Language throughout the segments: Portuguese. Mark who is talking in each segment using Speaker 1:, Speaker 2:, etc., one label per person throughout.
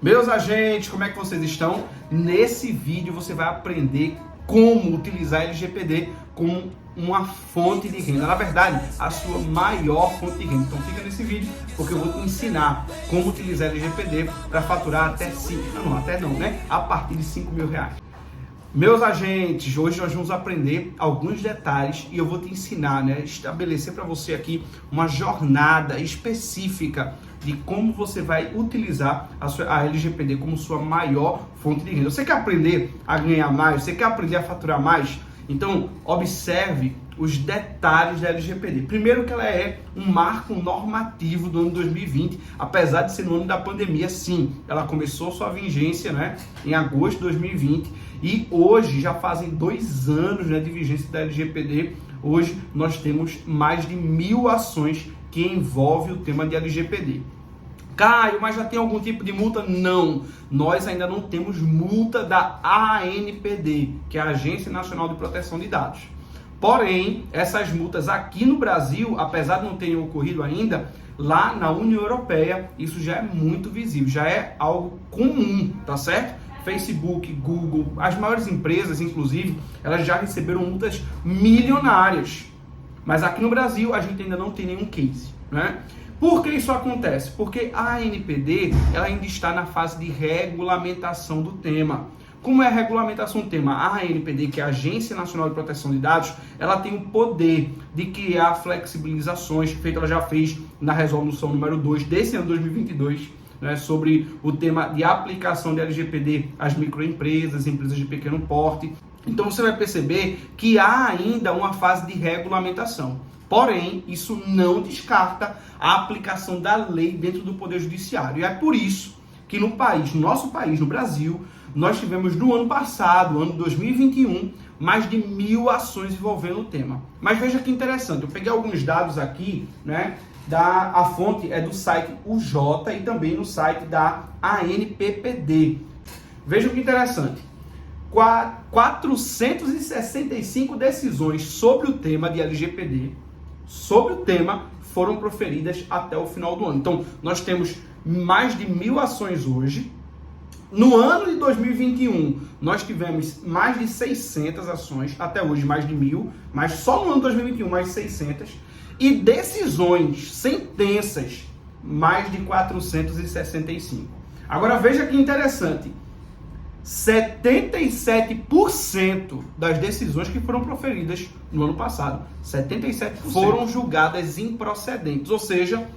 Speaker 1: Meus agentes, como é que vocês estão? Nesse vídeo você vai aprender como utilizar LGPD como uma fonte de renda. Na verdade, a sua maior fonte de renda. Então fica nesse vídeo porque eu vou te ensinar como utilizar LGPD para faturar até a partir de R$5.000. Meus agentes, hoje nós vamos aprender alguns detalhes e eu vou te ensinar, estabelecer para você aqui uma jornada específica de como você vai utilizar a LGPD como sua maior fonte de renda. Você quer aprender a ganhar mais? Você quer aprender a faturar mais? Então, observe os detalhes da LGPD. Primeiro que ela é um marco normativo do ano 2020, apesar de ser no ano da pandemia, sim. Ela começou sua vigência em agosto de 2020 e hoje já fazem 2 anos de vigência da LGPD. Hoje nós temos mais de 1.000 ações que envolvem o tema de LGPD. Caio, mas já tem algum tipo de multa? Não, nós ainda não temos multa da ANPD, que é a Agência Nacional de Proteção de Dados. Porém, essas multas aqui no Brasil, apesar de não terem ocorrido ainda, lá na União Europeia, isso já é muito visível, já é algo comum, tá certo? Facebook, Google, as maiores empresas, inclusive, elas já receberam multas milionárias. Mas aqui no Brasil, a gente ainda não tem nenhum case, Por que isso acontece? Porque a ANPD ela ainda está na fase de regulamentação do tema. Como é a regulamentação do tema? A ANPD, que é a Agência Nacional de Proteção de Dados, ela tem o poder de criar flexibilizações, feito ela já fez na resolução número 2 desse ano 2022, sobre o tema de aplicação de LGPD às microempresas, empresas de pequeno porte. Então você vai perceber que há ainda uma fase de regulamentação. Porém, isso não descarta a aplicação da lei dentro do Poder Judiciário. E é por isso que no nosso país, no Brasil, nós tivemos no ano passado, ano 2021, mais de 1.000 ações envolvendo o tema. Mas veja que interessante, eu peguei alguns dados aqui, a fonte é do site UJ e também no site da ANPPD. Veja que interessante. 465 decisões sobre o tema de LGPD, foram proferidas até o final do ano. Então, nós temos mais de 1.000 ações hoje. No ano de 2021, nós tivemos mais de 600 ações, até hoje mais de 1.000, mas só no ano de 2021 mais de 600. E decisões, sentenças, mais de 465. Agora veja que interessante. 77% das decisões que foram proferidas no ano passado, 77% foram julgadas improcedentes, ou seja,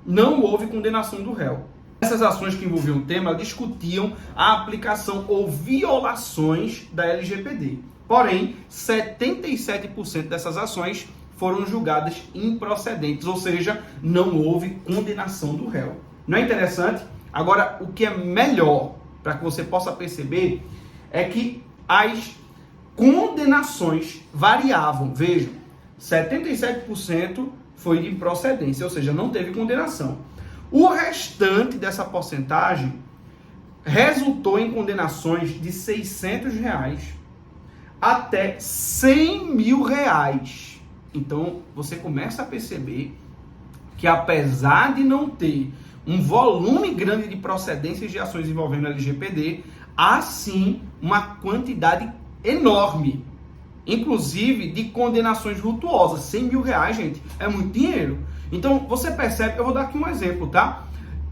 Speaker 1: não houve condenação do réu. Essas ações que envolviam o tema discutiam a aplicação ou violações da LGPD. Porém, 77% dessas ações foram julgadas improcedentes, ou seja, não houve condenação do réu. Não é interessante? Agora, o que é melhor para que você possa perceber, é que as condenações variavam. Vejam, 77% foi de improcedência, ou seja, não teve condenação. O restante dessa porcentagem resultou em condenações de R$600 até R$100.000. Então, você começa a perceber que apesar de não ter um volume grande de procedências de ações envolvendo LGPD, há sim uma quantidade enorme, inclusive de condenações vultuosas. R$100.000, gente, é muito dinheiro. Então, você percebe, eu vou dar aqui um exemplo, tá?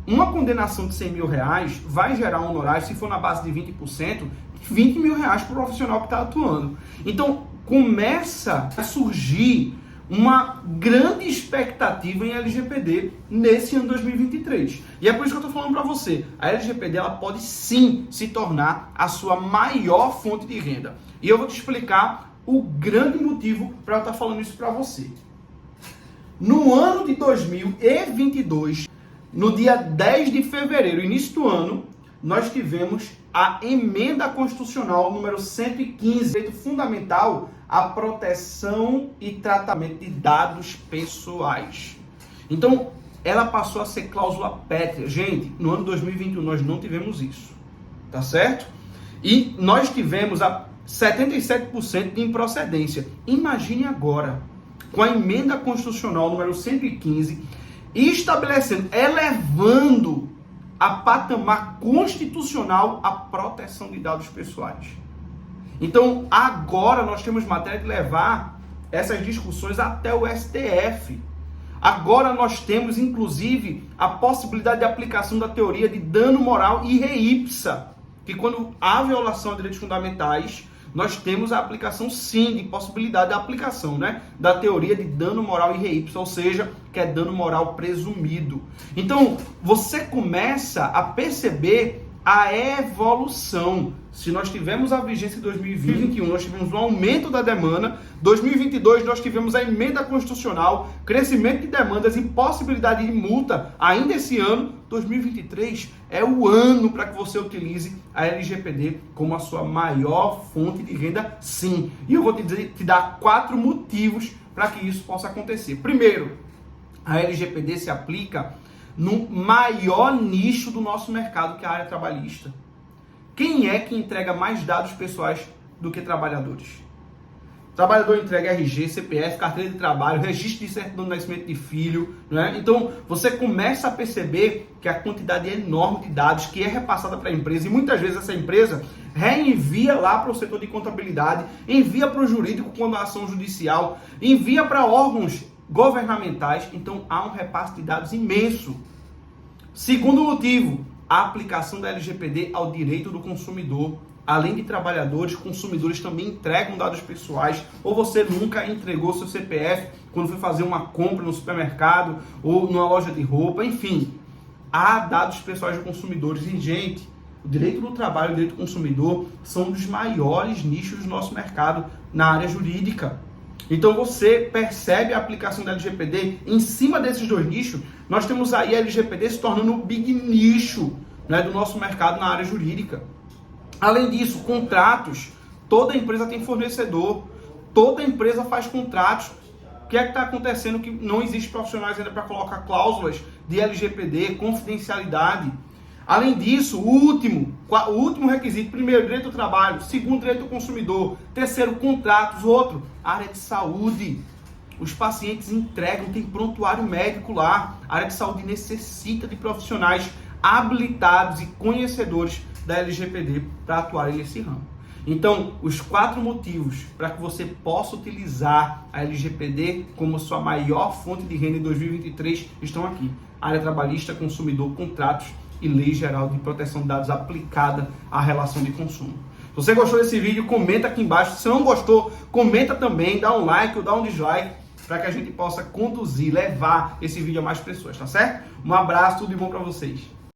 Speaker 1: Uma condenação de R$100.000 vai gerar um honorário, se for na base de 20%, R$20.000 para o profissional que está atuando. Então, começa a surgir uma grande expectativa em LGPD nesse ano 2023. E é por isso que eu estou falando para você. A LGPD ela pode sim se tornar a sua maior fonte de renda. E eu vou te explicar o grande motivo para eu estar falando isso para você. No ano de 2022, no dia 10 de fevereiro, início do ano, nós tivemos a emenda constitucional número 115, direito fundamental à proteção e tratamento de dados pessoais. Então, ela passou a ser cláusula pétrea. Gente, no ano 2021 nós não tivemos isso, tá certo? E nós tivemos a 77% de improcedência. Imagine agora, com a emenda constitucional número 115, estabelecendo, elevando a patamar constitucional a proteção de dados pessoais. Então, agora nós temos matéria de levar essas discussões até o STF. Agora nós temos, inclusive, a possibilidade de aplicação da teoria de dano moral e reipsa, que quando há violação a direitos fundamentais, nós temos a aplicação, sim, de possibilidade de aplicação, né, da teoria de dano moral e reipsa, ou seja, que é dano moral presumido. Então, você começa a perceber a evolução. Se nós tivemos a vigência em 2021, nós tivemos um aumento da demanda. 2022, nós tivemos a emenda constitucional, crescimento de demandas e possibilidade de multa ainda esse ano. 2023 é o ano para que você utilize a LGPD como a sua maior fonte de renda, sim. E eu vou te dar 4 motivos para que isso possa acontecer. Primeiro, a LGPD se aplica no maior nicho do nosso mercado, que é a área trabalhista. Quem é que entrega mais dados pessoais do que trabalhadores? O trabalhador entrega RG, CPF, carteira de trabalho, registro de certidão de nascimento de filho, né? Então, você começa a perceber que a quantidade enorme de dados que é repassada para a empresa, e muitas vezes essa empresa reenvia lá para o setor de contabilidade, envia para o jurídico quando há ação judicial, envia para órgãos governamentais. Então, há um repasse de dados imenso. Segundo motivo, a aplicação da LGPD ao direito do consumidor. Além de trabalhadores, consumidores também entregam dados pessoais. Ou você nunca entregou seu CPF quando foi fazer uma compra no supermercado ou numa loja de roupa, enfim. Há dados pessoais de consumidores. E, gente, o direito do trabalho e o direito do consumidor são um dos maiores nichos do nosso mercado na área jurídica. Então você percebe a aplicação da LGPD em cima desses dois nichos. Nós temos aí a LGPD se tornando um big nicho, né, do nosso mercado na área jurídica. Além disso, contratos. Toda empresa tem fornecedor. Toda empresa faz contratos. O que é que está acontecendo que não existe profissionais ainda para colocar cláusulas de LGPD, confidencialidade? Além disso, o último requisito: primeiro, direito do trabalho; segundo, direito do consumidor; terceiro, contratos; outro, área de saúde. Os pacientes entregam, tem prontuário médico lá. A área de saúde necessita de profissionais habilitados e conhecedores da LGPD para atuarem nesse ramo. Então, os 4 motivos para que você possa utilizar a LGPD como sua maior fonte de renda em 2023 estão aqui: área trabalhista, consumidor, contratos e Lei Geral de Proteção de Dados aplicada à relação de consumo. Se você gostou desse vídeo, comenta aqui embaixo. Se não gostou, comenta também, dá um like ou dá um dislike, para que a gente possa conduzir, levar esse vídeo a mais pessoas, tá certo? Um abraço, tudo de bom para vocês.